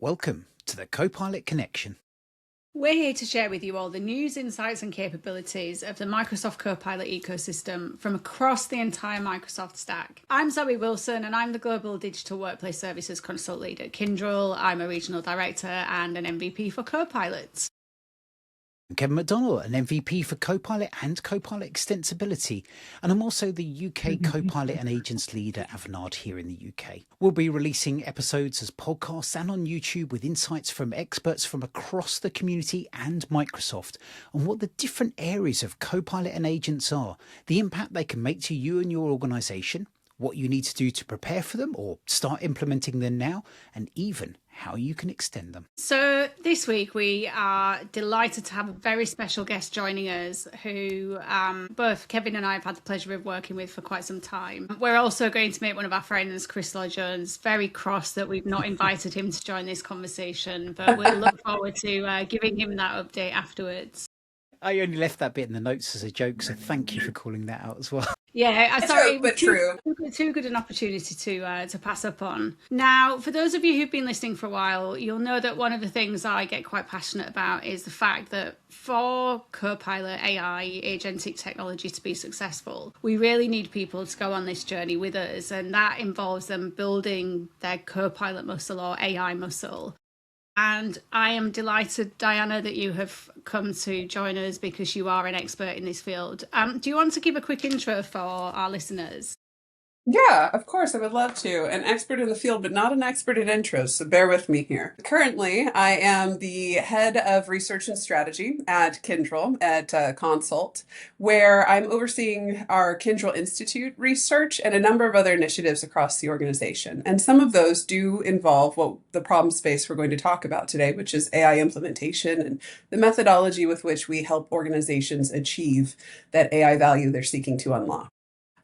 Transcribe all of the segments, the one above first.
Welcome to the Copilot Connection. We're here to share with you all the news, insights and capabilities of the Microsoft Copilot ecosystem from across the entire Microsoft stack. I'm Zoe Wilson and I'm the Global Digital Workplace Services Consult Lead at Kyndryl. I'm a Regional Director and an MVP for Copilot. I'm Kevin McDonald, an MVP for Copilot and Copilot Extensibility, and I'm also the UK Copilot and Agents Lead at Avanade here in the UK. We'll be releasing episodes as podcasts and on YouTube with insights from experts from across the community and Microsoft on what the different areas of Copilot and Agents are, the impact they can make to you and your organisation, what you need to do to prepare for them or start implementing them now, and even how you can extend them. So this week we are delighted to have a very special guest joining us who both Kevin and I have had the pleasure of working with for quite some time. We're also going to make one of our friends, Chris Jones, very cross that we've not invited him to join this conversation, but we'll look forward to giving him that update afterwards. I only left that bit in the notes as a joke, so thank you for calling that out as well. Yeah, I thought it was true. Too good an opportunity to pass up on. Now, for those of you who've been listening for a while, you'll know that one of the things I get quite passionate about is the fact that for Copilot AI, agentic technology to be successful, we really need people to go on this journey with us, and that involves them building their Copilot muscle or AI muscle. And I am delighted, Diana, that you have come to join us because you are an expert in this field. Do you want to give a quick intro for our listeners? Yeah, of course, I would love to. An expert in the field, but not an expert in intros, so bear with me here. Currently, I am the head of research and strategy at Kyndryl at Consult, where I'm overseeing our Kyndryl Institute research and a number of other initiatives across the organization. And some of those do involve what the problem space we're going to talk about today, which is AI implementation and the methodology with which we help organizations achieve that AI value they're seeking to unlock.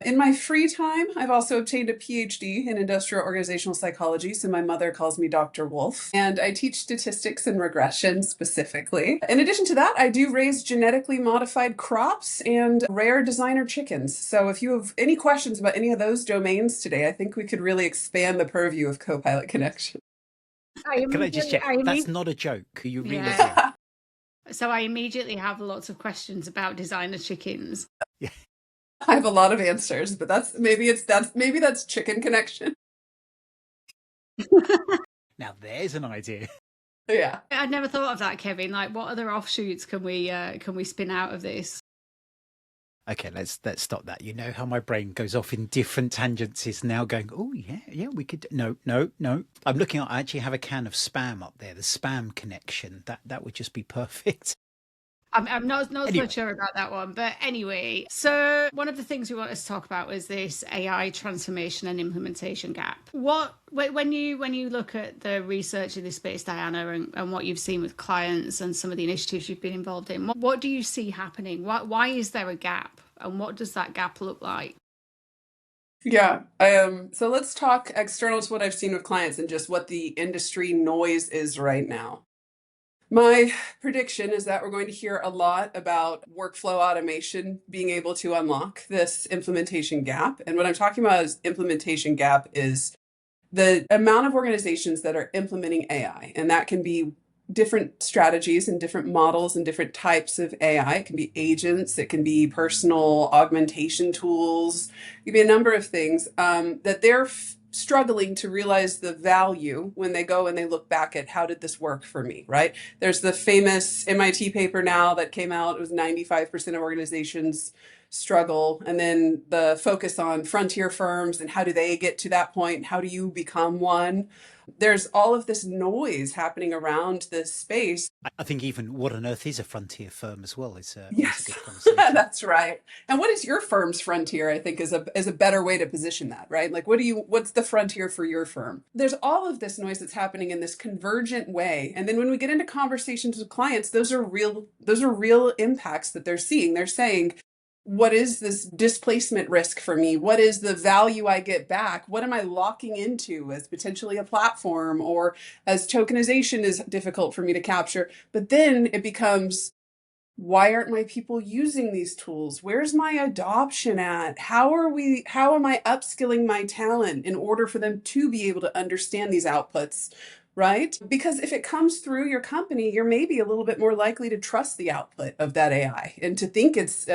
In my free time, I've also obtained a PhD in industrial organizational psychology, so my mother calls me Dr. Wolfe, and I teach statistics and regression specifically. In addition to that, I do raise genetically modified crops and rare designer chickens. So if you have any questions about any of those domains today, I think we could really expand the purview of Copilot Connection. Can I just check? That's not a joke. You really do. So I immediately have lots of questions about designer chickens. Yeah. I have a lot of answers, but maybe that's chicken connection. Now there's an idea. Yeah. I'd never thought of that, Kevin. Like, what other offshoots can we spin out of this? Okay, let's stop that. You know how my brain goes off in different tangents. It's now going, oh yeah, we could. No. I'm looking at. I actually have a can of Spam up there. The Spam connection. That would just be perfect. I'm not so sure about that one, but anyway, so one of the things we wanted to talk about was this AI transformation and implementation gap. When you look at the research in this space, Diana, and what you've seen with clients and some of the initiatives you've been involved in, what do you see happening? Why is there a gap, and what does that gap look like? Yeah. So let's talk external to what I've seen with clients and just what the industry noise is right now. My prediction is that we're going to hear a lot about workflow automation being able to unlock this implementation gap. And what I'm talking about is implementation gap is the amount of organizations that are implementing AI. And that can be different strategies and different models and different types of AI. It can be agents, it can be personal augmentation tools, it can be a number of things that they're struggling to realize the value when they go and they look back at how did this work for me, right? There's the famous MIT paper now that came out. It was 95% of organizations struggle. And then the focus on frontier firms and how do they get to that point? How do you become one? There's all of this noise happening around this space. I think even what on earth is a frontier firm as well is Yes, a good conversation. That's right. And what is your firm's frontier? I think is a better way to position that, right? Like, what's the frontier for your firm? There's all of this noise that's happening in this convergent way. And then when we get into conversations with clients, those are real impacts that they're seeing. They're saying, what is this displacement risk for me? What is the value I get back? What am I locking into as potentially a platform, or as tokenization is difficult for me to capture? But then it becomes, why aren't my people using these tools? Where's my adoption at? How am I upskilling my talent in order for them to be able to understand these outputs right? Because if it comes through your company, you're maybe a little bit more likely to trust the output of that AI and to think it's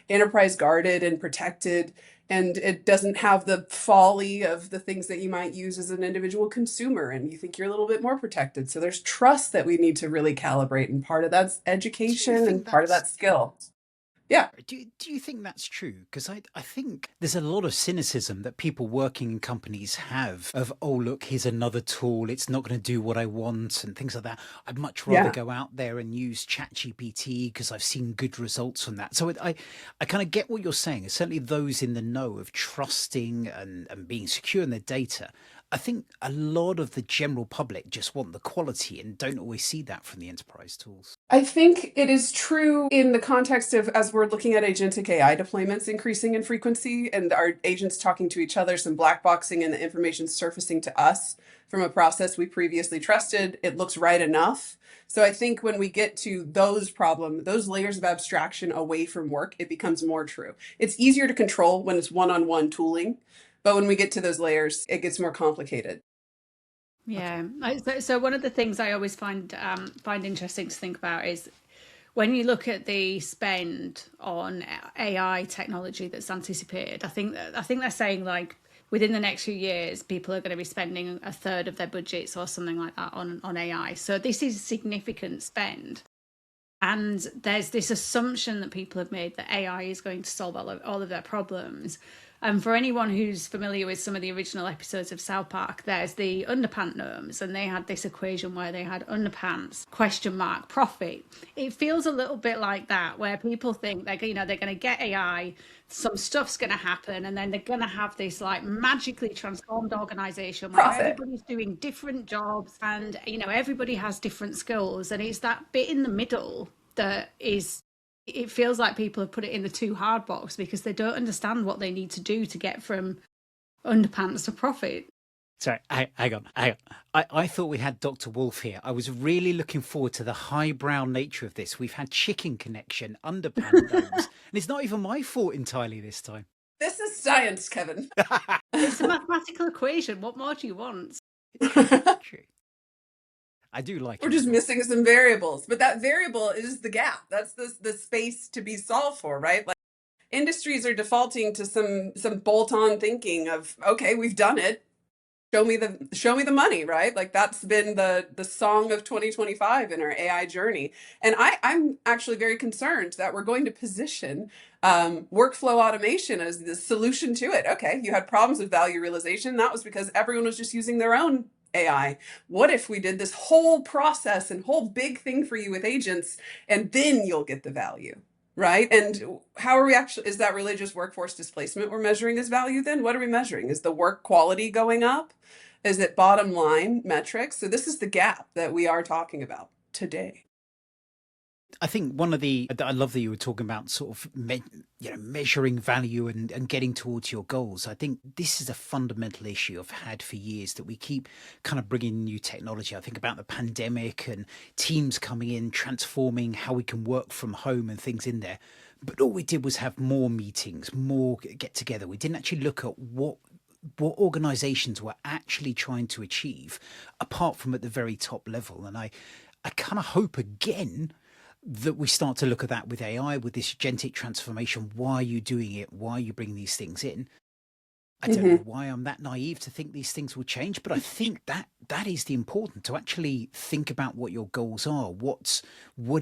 enterprise guarded and protected, and it doesn't have the folly of the things that you might use as an individual consumer, and you think you're a little bit more protected. So there's trust that we need to really calibrate, and part of that's education and part of that's skill. Yeah. Do you think that's true? Because I think there's a lot of cynicism that people working in companies have of, oh, look, here's another tool. It's not going to do what I want and things like that. I'd much rather go out there and use ChatGPT because I've seen good results from that. So I kind of get what you're saying. Certainly those in the know of trusting and being secure in their data. I think a lot of the general public just want the quality and don't always see that from the enterprise tools. I think it is true in the context of, as we're looking at agentic AI deployments increasing in frequency and our agents talking to each other, some black boxing and the information surfacing to us from a process we previously trusted, it looks right enough. So I think when we get to those layers of abstraction away from work, it becomes more true. It's easier to control when it's one-on-one tooling, but when we get to those layers, it gets more complicated. Yeah. So one of the things I always find interesting to think about is when you look at the spend on AI technology that's anticipated. I think they're saying like within the next few years, people are going to be spending a third of their budgets or something like that on AI. So this is significant spend. And there's this assumption that people have made that AI is going to solve all of their problems. And for anyone who's familiar with some of the original episodes of South Park, there's the underpant gnomes, and they had this equation where they had underpants, profit. It feels a little bit like that, where people think they're going to get AI, some stuff's going to happen, and then they're going to have this like magically transformed organization where everybody's doing different jobs and, everybody has different skills. And it's that bit in the middle that it feels like people have put it in the too hard box because they don't understand what they need to do to get from underpants to profit. Sorry, hang on. I thought we had Dr. Wolfe here. I was really looking forward to the highbrow nature of this. We've had chicken connection, underpants, and it's not even my fault entirely this time. This is science, Kevin. It's a mathematical equation. What more do you want? True. I do like it. We're just missing some variables, but that variable is the gap. That's the space to be solved for, right? Like industries are defaulting to some bolt-on thinking of, okay, we've done it. Show me the money, right? Like that's been the song of 2025 in our AI journey. And I'm actually very concerned that we're going to position workflow automation as the solution to it. Okay, you had problems with value realization. That was because everyone was just using their own AI. What if we did this whole process and whole big thing for you with agents, and then you'll get the value, right? And how are we actually, is that really just workforce displacement we're measuring as value then? What are we measuring? Is the work quality going up? Is it bottom line metrics? So this is the gap that we are talking about today. I think I love that you were talking about sort of measuring value and getting towards your goals. I think this is a fundamental issue I've had for years, that we keep kind of bringing new technology. I think about the pandemic and teams coming in, transforming how we can work from home and things in there. But all we did was have more meetings, more get together. We didn't actually look at what organizations were actually trying to achieve apart from at the very top level. And I kind of hope again that we start to look at that with AI, with this agentic transformation. Why are you doing it? Why are you bringing these things in? I don't know why I'm that naive to think these things will change, but I think that is the important, to actually think about what your goals are, what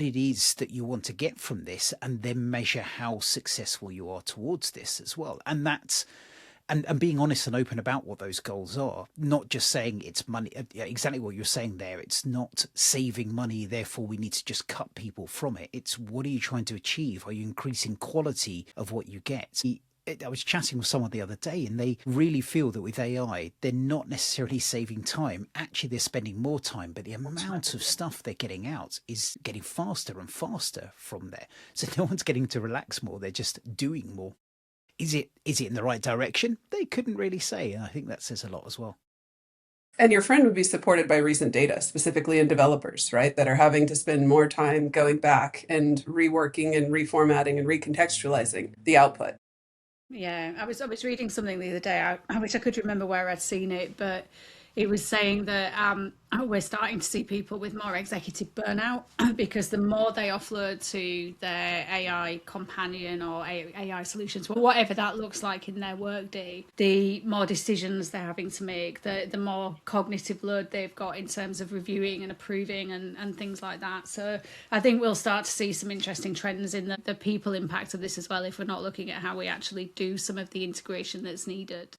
it is that you want to get from this, and then measure how successful you are towards this as well. And that's and being honest and open about what those goals are, not just saying it's money. Exactly what you're saying there. It's not saving money, therefore we need to just cut people from it. It's what are you trying to achieve? Are you increasing quality of what you get? I was chatting with someone the other day, and they really feel that with AI, they're not necessarily saving time. Actually, they're spending more time, but the amount of stuff they're getting out is getting faster and faster from there. So no one's getting to relax more. They're just doing more. Is it in the right direction? They couldn't really say. And I think that says a lot as well. And your friend would be supported by recent data, specifically in developers, right, that are having to spend more time going back and reworking and reformatting and recontextualizing the output. Yeah, I was reading something the other day. I wish I could remember where I'd seen it, but it was saying that we're starting to see people with more executive burnout because the more they offload to their AI companion or AI solutions, whatever that looks like in their workday, the more decisions they're having to make, the more cognitive load they've got in terms of reviewing and approving and things like that. So I think we'll start to see some interesting trends in the people impact of this as well if we're not looking at how we actually do some of the integration that's needed.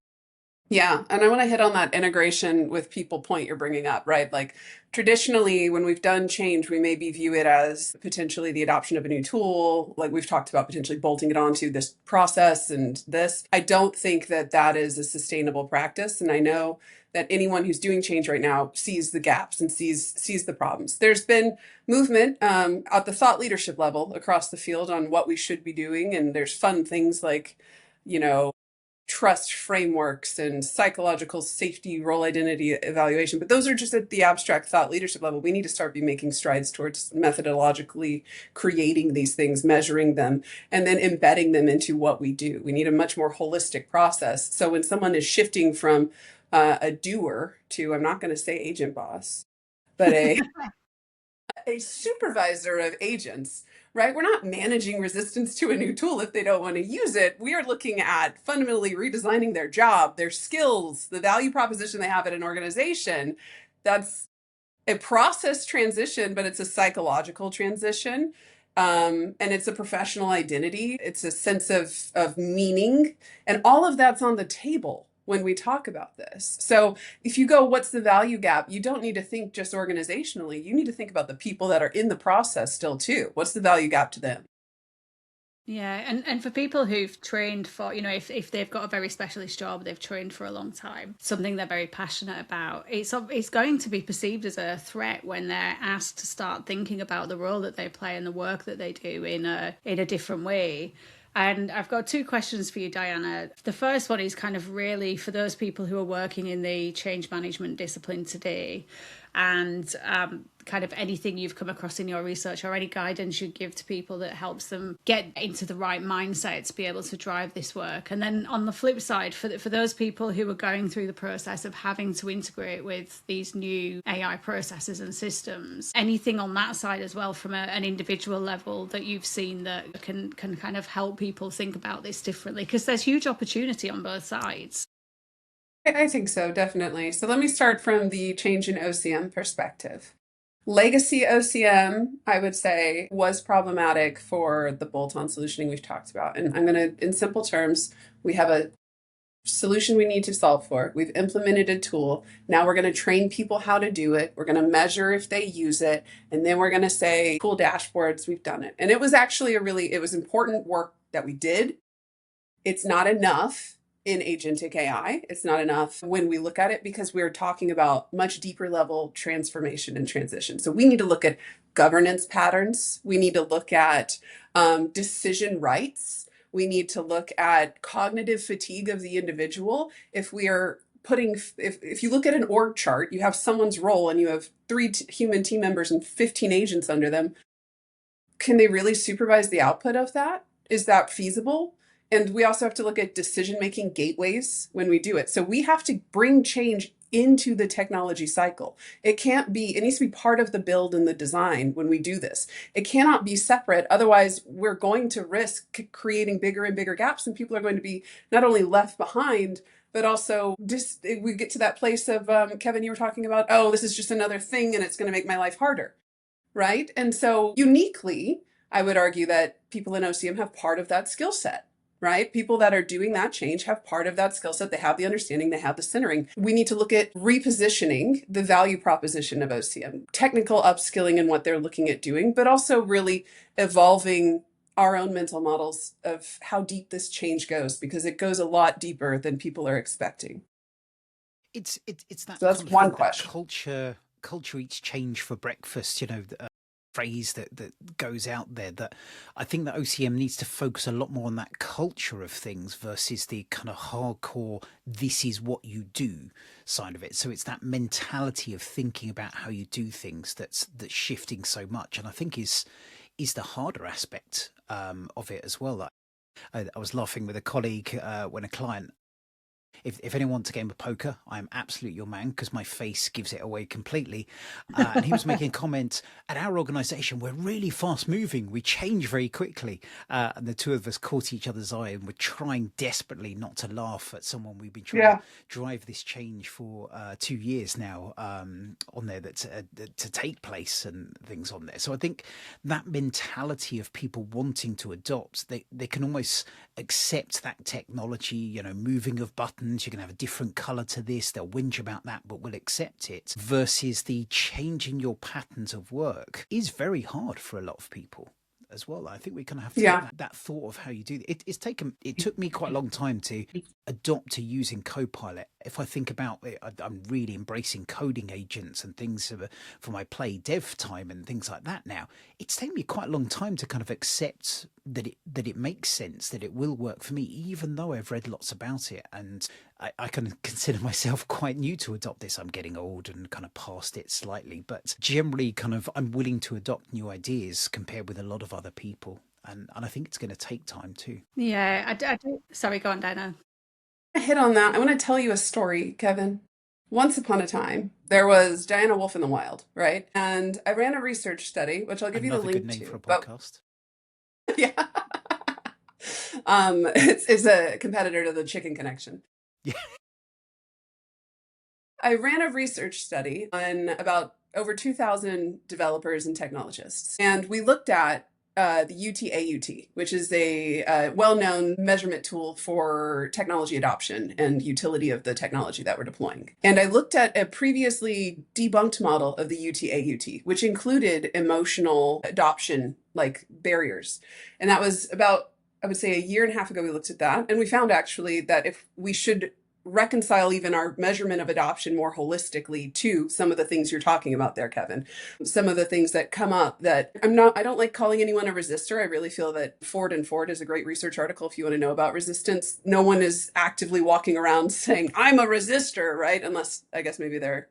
Yeah, and I want to hit on that integration with people point you're bringing up, right? Like traditionally, when we've done change, we maybe view it as potentially the adoption of a new tool, like we've talked about potentially bolting it onto this process and this. I don't think that that is a sustainable practice, and I know that anyone who's doing change right now sees the gaps and sees the problems. There's been movement at the thought leadership level across the field on what we should be doing, and there's fun things like, you know, trust frameworks and psychological safety role identity evaluation, but those are just at the abstract thought leadership level. We need to start be making strides towards methodologically creating these things, measuring them, and then embedding them into what we do. We need a much more holistic process. So when someone is shifting from a doer to, I'm not going to say agent boss, but a supervisor of agents, right? We're not managing resistance to a new tool if they don't want to use it. We are looking at fundamentally redesigning their job, their skills, the value proposition they have at an organization. That's a process transition, but it's a psychological transition. And it's a professional identity. It's a sense of meaning. And all of that's on the table when we talk about this. So if you go, what's the value gap? You don't need to think just organizationally. You need to think about the people that are in the process still too. What's the value gap to them? Yeah, and for people who've trained for, if they've got a very specialist job, they've trained for a long time, something they're very passionate about, it's going to be perceived as a threat when they're asked to start thinking about the role that they play and the work that they do in a different way. And I've got two questions for you, Diana. The first one is kind of really for those people who are working in the change management discipline today, and kind of anything you've come across in your research or any guidance you give to people that helps them get into the right mindset to be able to drive this work. And then on the flip side, for those people who are going through the process of having to integrate with these new AI processes and systems, anything on that side as well from an individual level that you've seen that can kind of help people think about this differently? Because there's huge opportunity on both sides. I think so, definitely. So let me start from the change in OCM perspective. Legacy OCM, I would say, was problematic for the bolt-on solutioning we've talked about. And I'm going to, in simple terms, we have a solution we need to solve for. We've implemented a tool. Now we're going to train people how to do it. We're going to measure if they use it. And then we're going to say, cool dashboards, we've done it. And it was actually it was important work that we did. It's not enough in agentic AI. It's not enough when we look at it because we're talking about much deeper level transformation and transition. So we need to look at governance patterns. We need to look at decision rights. We need to look at cognitive fatigue of the individual. If we are if you look at an org chart, you have someone's role and you have three human team members and 15 agents under them. Can they really supervise the output of that? Is that feasible? And we also have to look at decision-making gateways when we do it. So we have to bring change into the technology cycle. It needs to be part of the build and the design when we do this. It cannot be separate. Otherwise, we're going to risk creating bigger and bigger gaps, and people are going to be not only left behind, but also we get to that place of, Kevin, you were talking about, oh, this is just another thing and it's going to make my life harder, right? And so uniquely, I would argue that people in OCM have part of that skill set. Right? People that are doing that change have part of that skill set. They have the understanding, they have the centering. We need to look at repositioning the value proposition of OCM, technical upskilling in what they're looking at doing, but also really evolving our own mental models of how deep this change goes, because it goes a lot deeper than people are expecting. It's that So that's kind of one thing, that question. culture eats change for breakfast, phrase that goes out there, that I think that OCM needs to focus a lot more on that culture of things versus the kind of hardcore this is what you do side of it. So it's that mentality of thinking about how you do things that's shifting so much, and I think is the harder aspect of it as well. I was laughing with a colleague when a client If anyone wants a game of poker, I am absolutely your man because my face gives it away completely. And he was making a comment at our organisation, we're really fast moving. We change very quickly. And the two of us caught each other's eye and we're trying desperately not to laugh at someone we've been trying Yeah. to drive this change for 2 years now on there that's to take place and things on there. So I think that mentality of people wanting to adopt, they can almost accept that technology, you know, moving of buttons, you can have a different color to this, they'll whinge about that, but will accept it, versus the changing your patterns of work is very hard for a lot of people as well. I think we kind of have to Yeah. take that thought of how you do it. It took me quite a long time to adopt to using Copilot. If I think about it, I'm really embracing coding agents and things for my play dev time and things like that now. It's taken me quite a long time to kind of accept that it makes sense, that it will work for me, even though I've read lots about it. And I kind of consider myself quite new to adopt this. I'm getting old and kind of past it slightly, but generally kind of I'm willing to adopt new ideas compared with a lot of other people. And I think it's going to take time too. Yeah, I do. Sorry, go on, Diana. I hit on that. I want to tell you a story, Kevin. Once upon a time, there was Diana Wolfe in the wild, right? And I ran a research study, which I'll give you the Another good link name for to. a podcast. Yeah. It's a competitor to the Chicken Connection. Yeah. I ran a research study on about over 2,000 developers and technologists. And we looked at the UTAUT, which is a well-known measurement tool for technology adoption and utility of the technology that we're deploying. And I looked at a previously debunked model of the UTAUT, which included emotional adoption, like barriers. And that was about, I would say, a year and a half ago, we looked at that. And we found actually that if we should reconcile even our measurement of adoption more holistically to some of the things you're talking about there, Kevin. Some of the things that come up that I don't like calling anyone a resistor. I really feel that Ford and Ford is a great research article if you want to know about resistance. No one is actively walking around saying, I'm a resistor, right? Unless I guess maybe they're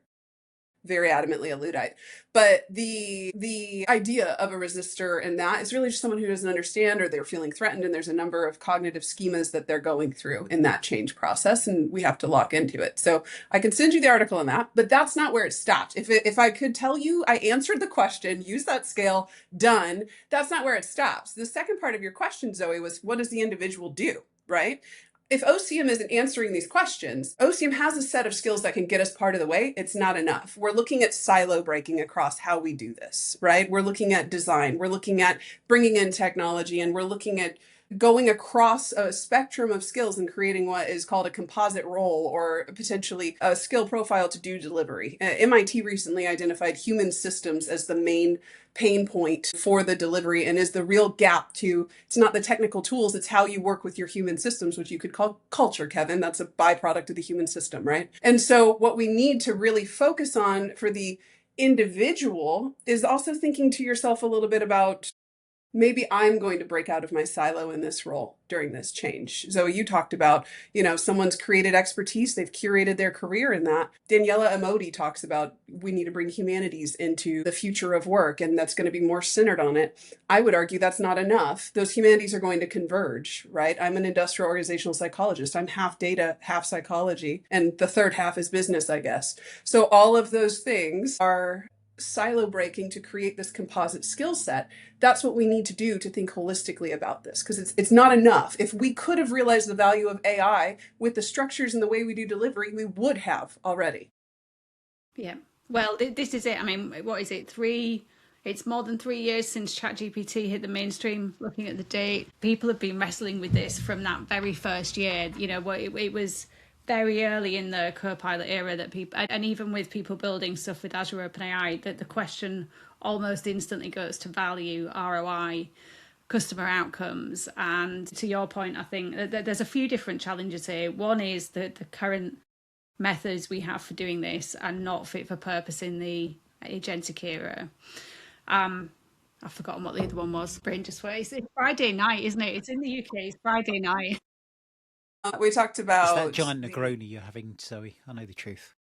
very adamantly a Luddite. But the idea of a resistor and that is really just someone who doesn't understand or they're feeling threatened. And there's a number of cognitive schemas that they're going through in that change process. And we have to lock into it. So I can send you the article on that, but that's not where it stopped. If I could tell you, I answered the question, use that scale, done. That's not where it stops. The second part of your question, Zoe, was what does the individual do, right? If OCM isn't answering these questions, OCM has a set of skills that can get us part of the way. It's not enough. We're looking at silo breaking across how we do this, right? We're looking at design. We're looking at bringing in technology, and we're looking at going across a spectrum of skills and creating what is called a composite role or potentially a skill profile to do delivery. MIT recently identified human systems as the main pain point for the delivery and is the real gap to, it's not the technical tools, it's how you work with your human systems, which you could call culture, Kevin. That's a byproduct of the human system, right? And so what we need to really focus on for the individual is also thinking to yourself a little bit about maybe I'm going to break out of my silo in this role during this change. Zoe, you talked about, someone's created expertise, they've curated their career in that. Daniela Amodi talks about we need to bring humanities into the future of work, and that's going to be more centered on it. I would argue that's not enough. Those humanities are going to converge, right? I'm an industrial organizational psychologist. I'm half data, half psychology, and the third half is business, I guess. So all of those things are silo breaking to create this composite skill set. That's what we need to do to think holistically about this, because it's not enough. If we could have realized the value of AI with the structures and the way we do delivery, we would have already. Yeah. Well, this is it. I mean, what is it? It's more than 3 years since ChatGPT hit the mainstream. Looking at the date, people have been wrestling with this from that very first year. It was very early in the Copilot era that people, and even with people building stuff with Azure OpenAI, that the question almost instantly goes to value, ROI, customer outcomes. And to your point, I think that there's a few different challenges here. One is that the current methods we have for doing this are not fit for purpose in the agentic era. I've forgotten what the other one was. Brain just went. It's Friday night, isn't it? It's in the UK. It's Friday night. We talked about It's that giant Negroni you're having, Zoe. I know the truth.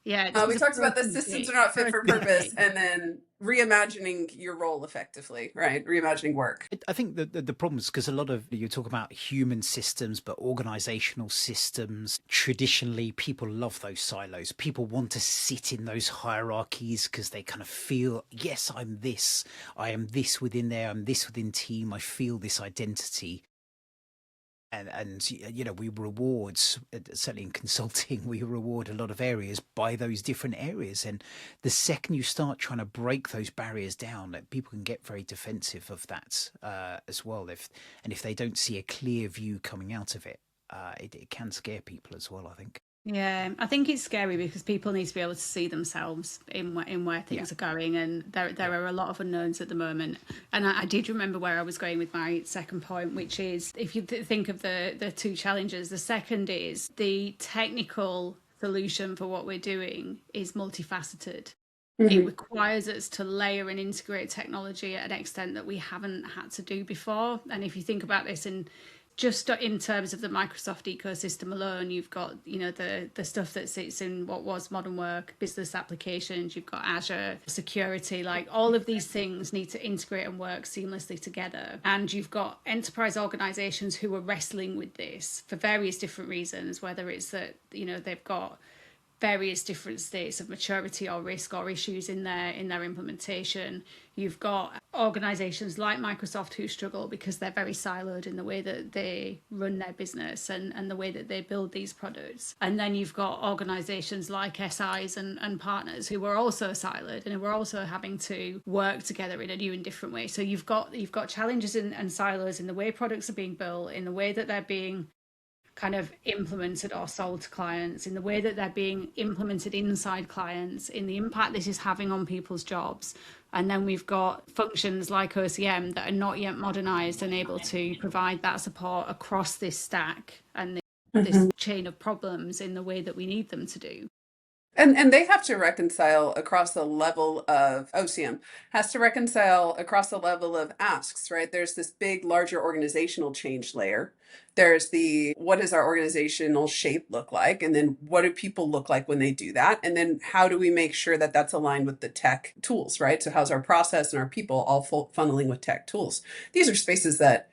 Yeah, this We was a talked about the broken systems bit. are not fit for Broken purpose, bit. and then reimagining your role effectively, right? Reimagining work. I think the problem is because a lot of you talk about human systems, but organizational systems, traditionally people love those silos. People want to sit in those hierarchies because they kind of feel, yes, I'm this, I am this within there, I'm this within team, I feel this identity. And you know, we reward, certainly in consulting, we reward a lot of areas by those different areas. And the second you start trying to break those barriers down, that people can get very defensive of that as well. If they don't see a clear view coming out of it, it can scare people as well, I think. Yeah, I think it's scary because people need to be able to see themselves in where Yeah. things are going, and there are a lot of unknowns at the moment. And I did remember where I was going with my second point, which is if you think of the two challenges, the second is the technical solution for what we're doing is multifaceted. It requires us to layer and integrate technology at an extent that we haven't had to do before. And if you think about this just in terms of the Microsoft ecosystem alone, you've got, you know, the stuff that sits in what was modern work, business applications, you've got Azure, security, like all of these things need to integrate and work seamlessly together. And you've got enterprise organizations who are wrestling with this for various different reasons, whether it's that, you know, they've got various different states of maturity or risk or issues in their implementation. You've got organizations like Microsoft who struggle because they're very siloed in the way that they run their business and the way that they build these products. And then you've got organizations like SIs and partners who are also siloed and who are also having to work together in a new and different way. So you've got challenges and silos in the way products are being built, in the way that they're being kind of implemented or sold to clients, in the way that they're being implemented inside clients, in the impact this is having on people's jobs. And then we've got functions like OCM that are not yet modernized and able to provide that support across this stack and this chain of problems in the way that we need them to do. And they have to reconcile across the level of OCM, has to reconcile across the level of asks, right? There's this big, larger organizational change layer. There's the what does our organizational shape look like? And then what do people look like when they do that? And then how do we make sure that that's aligned with the tech tools, right? So how's our process and our people all funneling with tech tools? These are spaces that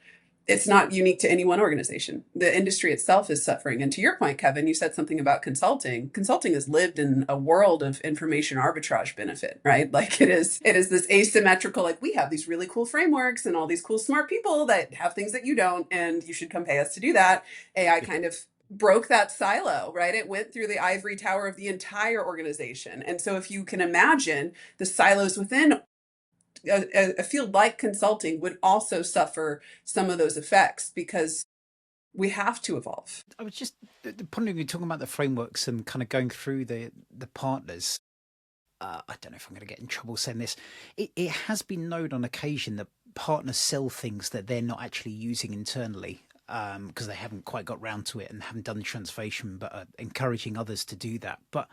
it's not unique to any one organization. The industry itself is suffering. And to your point, Kevin, you said something about consulting. Consulting has lived in a world of information arbitrage benefit, right? Like it is this asymmetrical, like we have these really cool frameworks and all these cool smart people that have things that you don't, and you should come pay us to do that. AI kind of broke that silo, right? It went through the ivory tower of the entire organization. And so if you can imagine the silos within a field like consulting would also suffer some of those effects because we have to evolve. I was just pondering, you're talking about the frameworks and kind of going through the partners. I don't know if I'm going to get in trouble saying this. It has been known on occasion that partners sell things that they're not actually using internally because they haven't quite got round to it and haven't done the translation, but are encouraging others to do that. But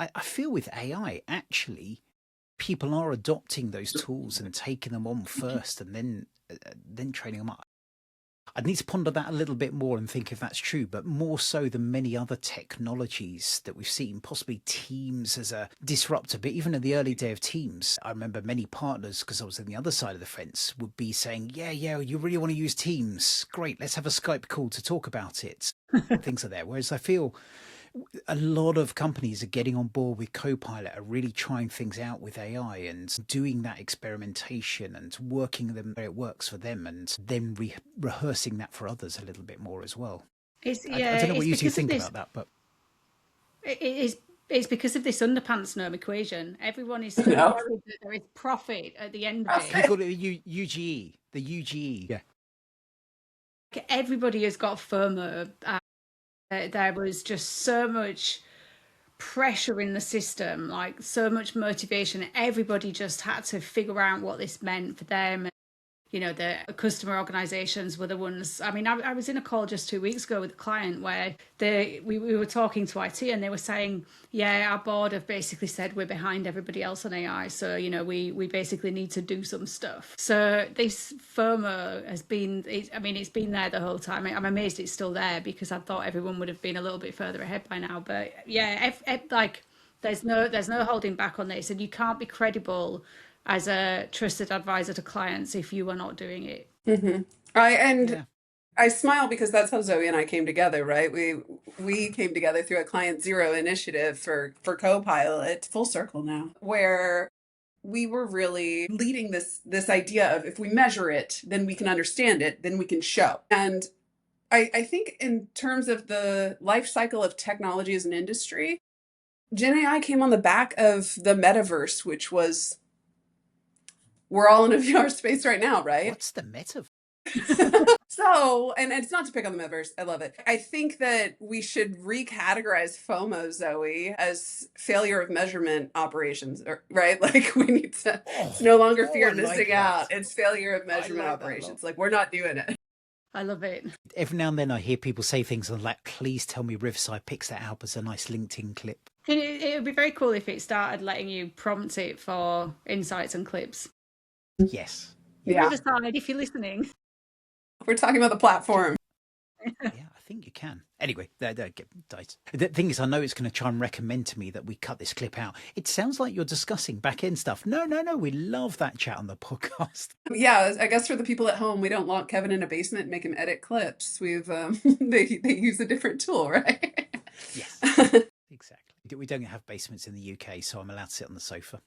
I feel with AI, actually, people are adopting those tools and taking them on first and then training them up. I'd need to ponder that a little bit more and think if that's true, but more so than many other technologies that we've seen, possibly Teams as a disruptor. But even in the early day of Teams, I remember many partners, because I was on the other side of the fence, would be saying, yeah, you really want to use Teams? Great, let's have a Skype call to talk about it. Things are there. Whereas I feel a lot of companies are getting on board with Copilot, are really trying things out with AI and doing that experimentation and working them where it works for them and then rehearsing that for others a little bit more as well. I don't know what you two think about that, but it's because of this underpants gnome equation. Everyone is so worried that there is profit at the end of it. You call it UGE, the UGE. Yeah. Everybody has got FOMO. There was just so much pressure in the system, like so much motivation. Everybody just had to figure out what this meant for them. You know, the customer organizations were the ones. I mean, I was in a call just 2 weeks ago with a client where we were talking to IT and they were saying, yeah, our board have basically said we're behind everybody else on AI. So, you know, we basically need to do some stuff. So this FOMO has been, it's been there the whole time. I'm amazed it's still there because I thought everyone would have been a little bit further ahead by now. But yeah, like There's no holding back on this, and you can't be credible as a trusted advisor to clients if you are not doing it. Mm-hmm. Yeah. I smile because that's how Zoe and I came together, right? We came together through a Client Zero initiative for Copilot, full circle now, where we were really leading this idea of if we measure it, then we can understand it, then we can show. And I think in terms of the life cycle of technology as an industry, Gen AI came on the back of the metaverse, which was, we're all in a VR space right now, right? What's the metaverse? So, and it's not to pick on the metaverse. I love it. I think that we should recategorize FOMO, Zoe, as failure of measurement operations, right? Like we need to, it's no longer fear of missing out. It's failure of measurement operations. Like we're not doing it. I love it. Every now and then I hear people say things like, please tell me Riverside picks that out as a nice LinkedIn clip. It would be very cool if it started letting you prompt it for insights and clips. Yes. Yeah. Riverside, if you're listening. We're talking about the platform. Yeah, I think you can. Anyway, the thing is, I know it's going to try and recommend to me that we cut this clip out. It sounds like you're discussing back-end stuff. No. We love that chat on the podcast. Yeah, I guess for the people at home, we don't lock Kevin in a basement and make him edit clips. We've they use a different tool, right? Yes, exactly. We don't have basements in the UK, so I'm allowed to sit on the sofa.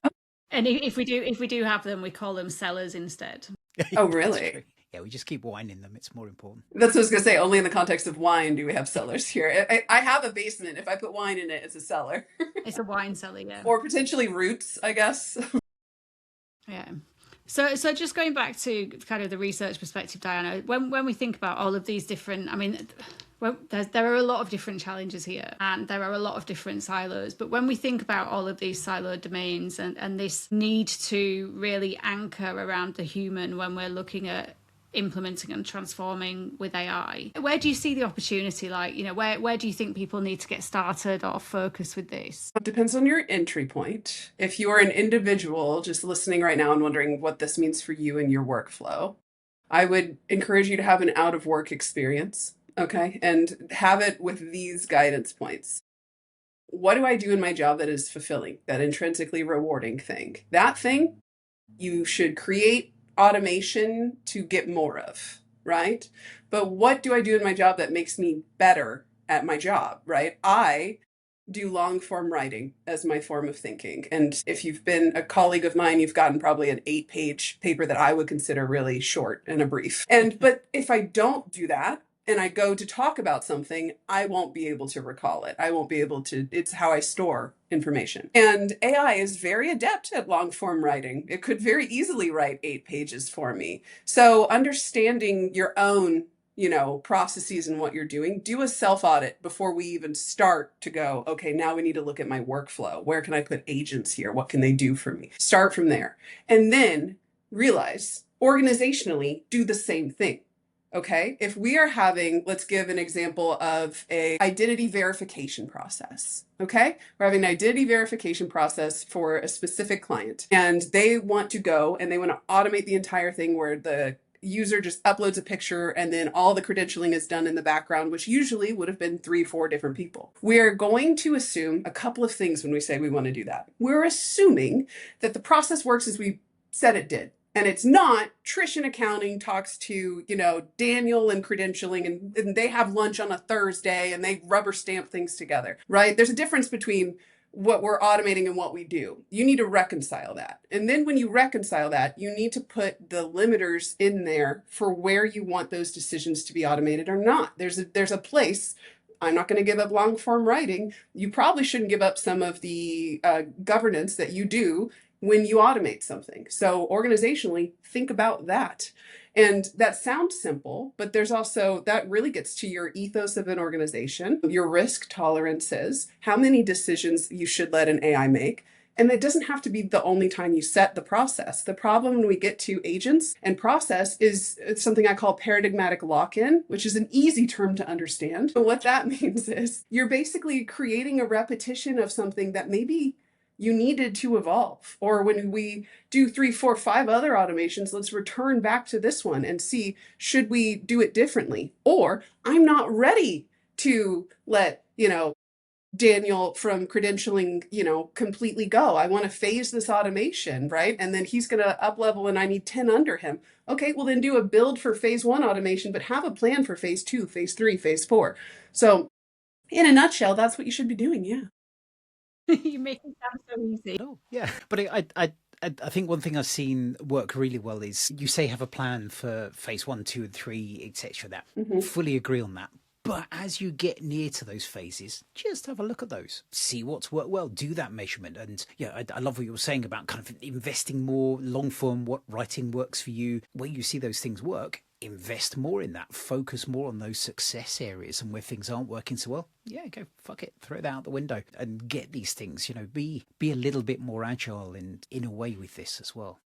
And if we do have them, we call them sellers instead. Oh, really? Yeah, we just keep wining them. It's more important. That's what I was going to say. Only in the context of wine do we have cellars here. I have a basement. If I put wine in it, it's a cellar. It's a wine cellar, yeah. Or potentially roots, I guess. Yeah. So just going back to kind of the research perspective, Diana, when we think about all of these different, I mean, well, there are a lot of different challenges here and there are a lot of different silos. But when we think about all of these siloed domains and this need to really anchor around the human when we're looking at implementing and transforming with AI, where do you see the opportunity? Like, where do you think people need to get started or focus with this? It depends on your entry point. If you are an individual just listening right now and wondering what this means for you and your workflow, I would encourage you to have an out of work experience, okay? And have it with these guidance points. What do I do in my job that is fulfilling, that intrinsically rewarding thing? That thing you should create automation to get more of, right? But what do I do in my job that makes me better at my job, right? I do long form writing as my form of thinking. And if you've been a colleague of mine, you've gotten probably an 8-page paper that I would consider really short and a brief. But if I don't do that, and I go to talk about something, I won't be able to recall it. I won't be able to, it's how I store information. And AI is very adept at long form writing. It could very easily write 8 pages for me. So understanding your own, processes and what you're doing, do a self audit before we even start to go, okay, now we need to look at my workflow. Where can I put agents here? What can they do for me? Start from there. And then realize organizationally, do the same thing. Okay, if we are having, let's give an example of a identity verification process. Okay, we're having an identity verification process for a specific client and they want to go and they want to automate the entire thing where the user just uploads a picture and then all the credentialing is done in the background, which usually would have been 3-4 different people. We're going to assume a couple of things when we say we want to do that. We're assuming that the process works as we said it did. And it's not Trish in accounting talks to, Daniel in credentialing and they have lunch on a Thursday and they rubber stamp things together, right? There's a difference between what we're automating and what we do. You need to reconcile that. And then when you reconcile that, you need to put the limiters in there for where you want those decisions to be automated or not. There's a place. I'm not going to give up long form writing. You probably shouldn't give up some of the governance that you do when you automate something. So organizationally, think about that. And that sounds simple, but there's also, that really gets to your ethos of an organization, your risk tolerances, how many decisions you should let an AI make. And it doesn't have to be the only time you set the process. The problem when we get to agents and process is something I call paradigmatic lock-in, which is an easy term to understand. But what that means is you're basically creating a repetition of something that maybe you needed to evolve. Or when we do 3, 4, 5 other automations, let's return back to this one and see, should we do it differently? Or I'm not ready to let, Daniel from credentialing, completely go. I want to phase this automation, right? And then he's going to up level and I need 10 under him. Okay, well then do a build for phase 1 automation, but have a plan for phase 2, phase 3, phase 4. So in a nutshell, that's what you should be doing. Yeah. You make it sound so easy. Oh, yeah. But I think one thing I've seen work really well is you say have a plan for phase 1, 2, and 3, etc. That fully agree on that. But as you get near to those phases, just have a look at those, see what's worked well, do that measurement. And yeah, I love what you were saying about kind of investing more long form, what writing works for you. Where you see those things work, invest more in that, focus more on those success areas, and where things aren't working so well, yeah, go fuck it, throw that out the window and get these things, be a little bit more agile in a way with this as well.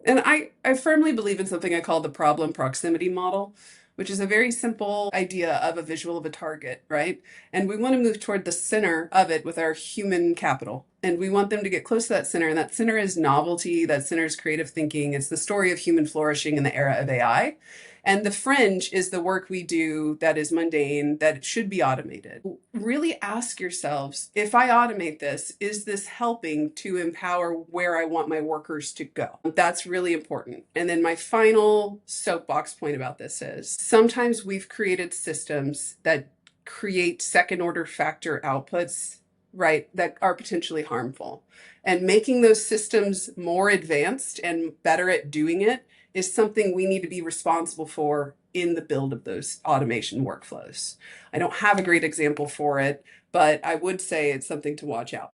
And I firmly believe in something I call the problem proximity model, which is a very simple idea of a visual of a target, right? And we want to move toward the center of it with our human capital. And we want them to get close to that center. And that center is novelty, that center is creative thinking. It's the story of human flourishing in the era of AI. And the fringe is the work we do that is mundane, that should be automated. Really ask yourselves, if I automate this, is this helping to empower where I want my workers to go? That's really important. And then my final soapbox point about this is sometimes we've created systems that create second order factor outputs, right, that are potentially harmful. And making those systems more advanced and better at doing it is something we need to be responsible for in the build of those automation workflows. I don't have a great example for it, but I would say it's something to watch out.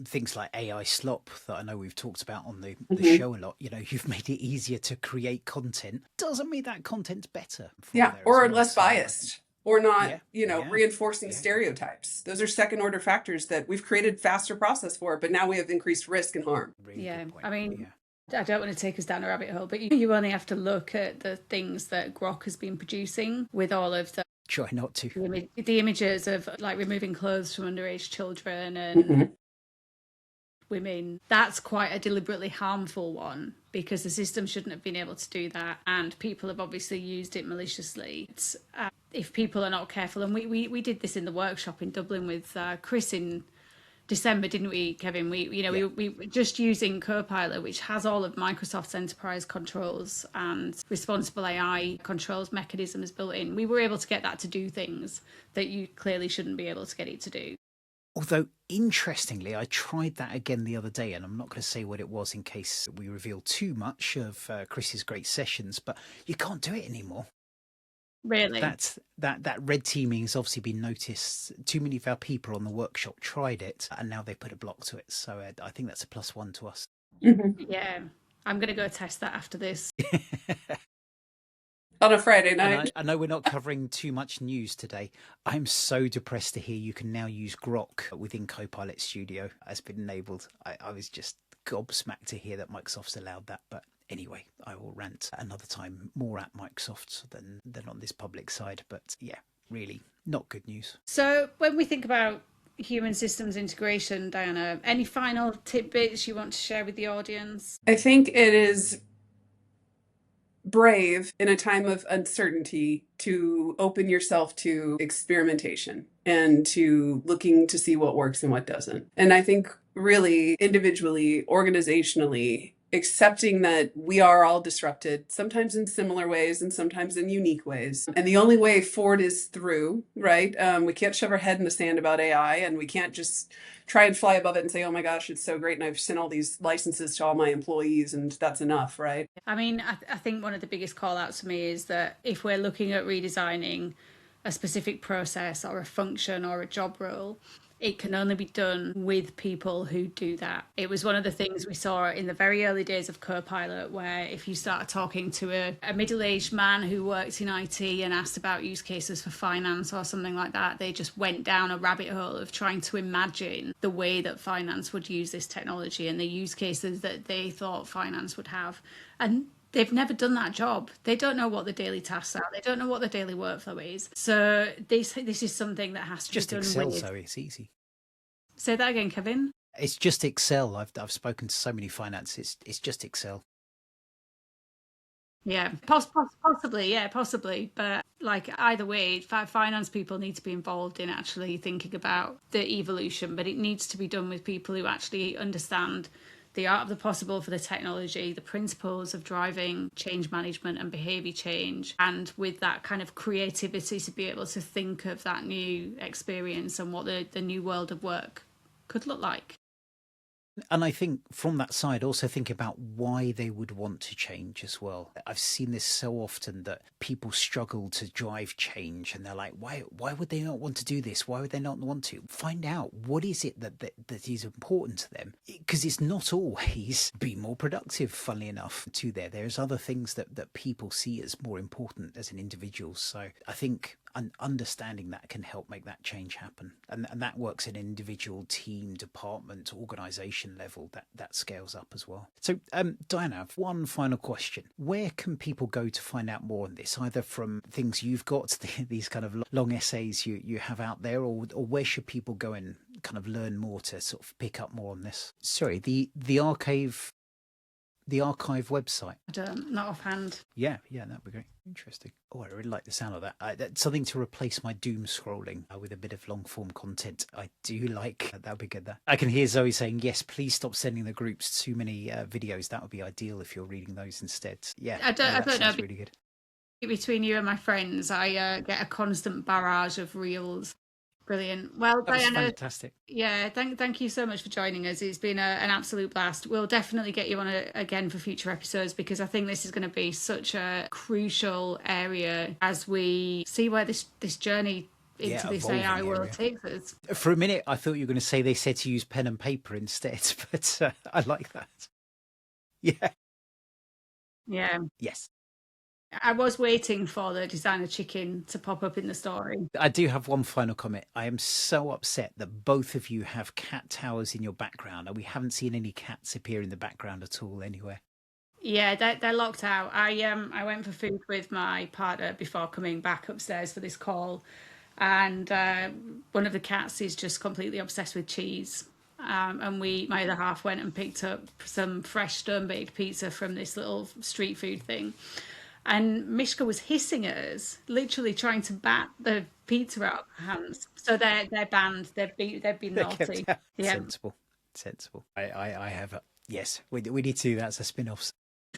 Things like AI slop that I know we've talked about on the show a lot, you've made it easier to create content. Doesn't mean that content's better. Yeah, or less biased. Or not, Yeah. reinforcing stereotypes. Those are second order factors that we've created faster process for, but now we have increased risk and harm. Really Yeah, good point. I mean, I don't want to take us down a rabbit hole, but you only have to look at the things that Grok has been producing with all of the Try not to. the images of like removing clothes from underage children and women. That's quite a deliberately harmful one because the system shouldn't have been able to do that, and people have obviously used it maliciously. If people are not careful, and we did this in the workshop in Dublin with Chris in December, didn't we, Kevin? We were just using Copilot, which has all of Microsoft's enterprise controls and responsible AI controls mechanisms built in. We were able to get that to do things that you clearly shouldn't be able to get it to do. Although, interestingly, I tried that again the other day, and I'm not going to say what it was in case we reveal too much of Chris's great sessions, but you can't do it anymore. Really? That red teaming has obviously been noticed. Too many of our people on the workshop tried it, and now they put a block to it. So I think that's a +1 to us. Yeah, I'm going to go test that after this. On a Friday night. I know we're not covering too much news today. I'm so depressed to hear you can now use Grok within Copilot Studio has been enabled. I was just gobsmacked to hear that Microsoft's allowed that, but anyway, I will rant another time more at Microsoft than on this public side. But yeah, really not good news. So when we think about human systems integration, Diana, any final tidbits you want to share with the audience? I think it is brave in a time of uncertainty to open yourself to experimentation and to looking to see what works and what doesn't. And I think really individually, organizationally, accepting that we are all disrupted, sometimes in similar ways and sometimes in unique ways. And the only way forward is through, right? We can't shove our head in the sand about AI, and we can't just try and fly above it and say, oh my gosh, it's so great, and I've sent all these licenses to all my employees and that's enough, right? I mean, I think one of the biggest call outs to me is that if we're looking at redesigning a specific process or a function or a job role, it can only be done with people who do that. It was one of the things we saw in the very early days of Copilot, where if you started talking to a middle-aged man who worked in IT and asked about use cases for finance or something like that, they just went down a rabbit hole of trying to imagine the way that finance would use this technology and the use cases that they thought finance would have. And they've never done that job. They don't know what the daily tasks are. They don't know what the daily workflow is. So this is something that has to just be done Excel, with. so it's easy. Say that again, Kevin. It's just Excel. I've spoken to so many finance. It's just Excel. Yeah, possibly. Yeah, possibly. But like either way, finance people need to be involved in actually thinking about the evolution, but it needs to be done with people who actually understand the art of the possible for the technology, the principles of driving change management and behavior change, and with that kind of creativity to be able to think of that new experience and what the new world of work could look like. And I think from that side, also think about why they would want to change as well. I've seen this so often that people struggle to drive change and they're like, why would they not want to do this? Why would they not want to? Find out what is it that is important to them. Because it's not always be more productive, funnily enough, to there. There's other things that people see as more important as an individual. So I think understanding that can help make that change happen. And that works at an individual, team, department, organisation level. That scales up as well. So Diana, I have one final question. Where can people go to find out more on this, either from things you've got, these kind of long essays you have out there, or where should people go and kind of learn more to sort of pick up more on this? Sorry, the archive website. Not offhand. Yeah, that'd be great. Interesting. Oh, I really like the sound of that. That's something to replace my doom scrolling with a bit of long form content. I do like that. Would be good. That I can hear Zoe saying, "Yes, please stop sending the groups too many videos. That would be ideal if you're reading those instead." Yeah, I don't know. Really good. Between you and my friends, I get a constant barrage of reels. Brilliant. Well, That was Diana, fantastic. yeah, thank you so much for joining us. It's been an absolute blast. We'll definitely get you on again for future episodes, because I think this is going to be such a crucial area as we see where this journey into this AI world takes us. For a minute, I thought you were going to say they said to use pen and paper instead, but I like that. Yeah. Yeah. Yes. I was waiting for the designer chicken to pop up in the story. I do have one final comment. I am so upset that both of you have cat towers in your background, and we haven't seen any cats appear in the background at all anywhere. Yeah, they're locked out. I went for food with my partner before coming back upstairs for this call, and one of the cats is just completely obsessed with cheese. And my other half went and picked up some fresh stone baked pizza from this little street food thing. And Mishka was hissing at us, literally trying to bat the pizza out of her hands. So they're banned. They've been naughty. Yeah. Sensible. I have yes. We need to do that as a spin-off.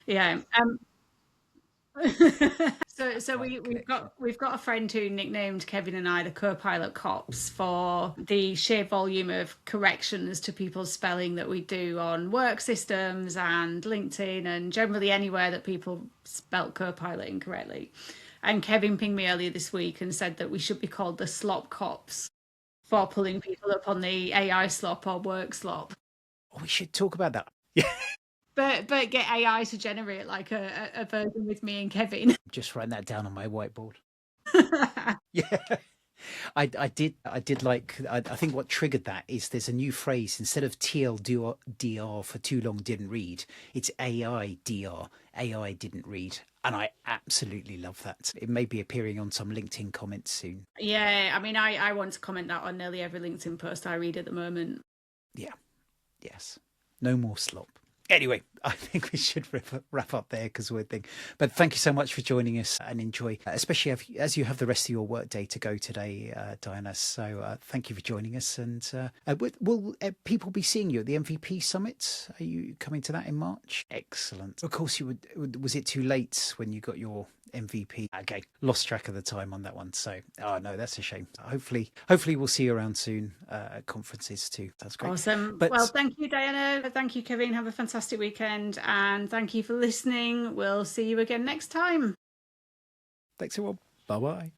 Yeah. So we've got a friend who nicknamed Kevin and I the Copilot cops for the sheer volume of corrections to people's spelling that we do on work systems and LinkedIn and generally anywhere that people spelt Copilot incorrectly. And Kevin pinged me earlier this week and said that we should be called the slop cops for pulling people up on the AI slop or work slop. Oh, we should talk about that. Yeah. But get AI to generate like a version with me and Kevin. Just write that down on my whiteboard. Yeah. I did like, I think what triggered that is there's a new phrase. Instead of TLDR for too long didn't read, it's AIDR. AI didn't read. And I absolutely love that. It may be appearing on some LinkedIn comments soon. Yeah, I mean, I want to comment that on nearly every LinkedIn post I read at the moment. Yeah. Yes. No more slop. Anyway, I think we should wrap up there because we're thinking. But thank you so much for joining us and enjoy, especially as you have the rest of your work day to go today, Diana. So thank you for joining us. And will people be seeing you at the MVP Summit? Are you coming to that in March? Excellent. Of course, you would. Was it too late when you got your MVP? Okay, lost track of the time on that one. So, no, that's a shame. Hopefully we'll see you around soon at conferences too. That's great. Awesome. Well, thank you, Diana. Thank you, Kevin. Have a fantastic weekend. And thank you for listening. We'll see you again next time. Thanks, everyone. Bye-bye.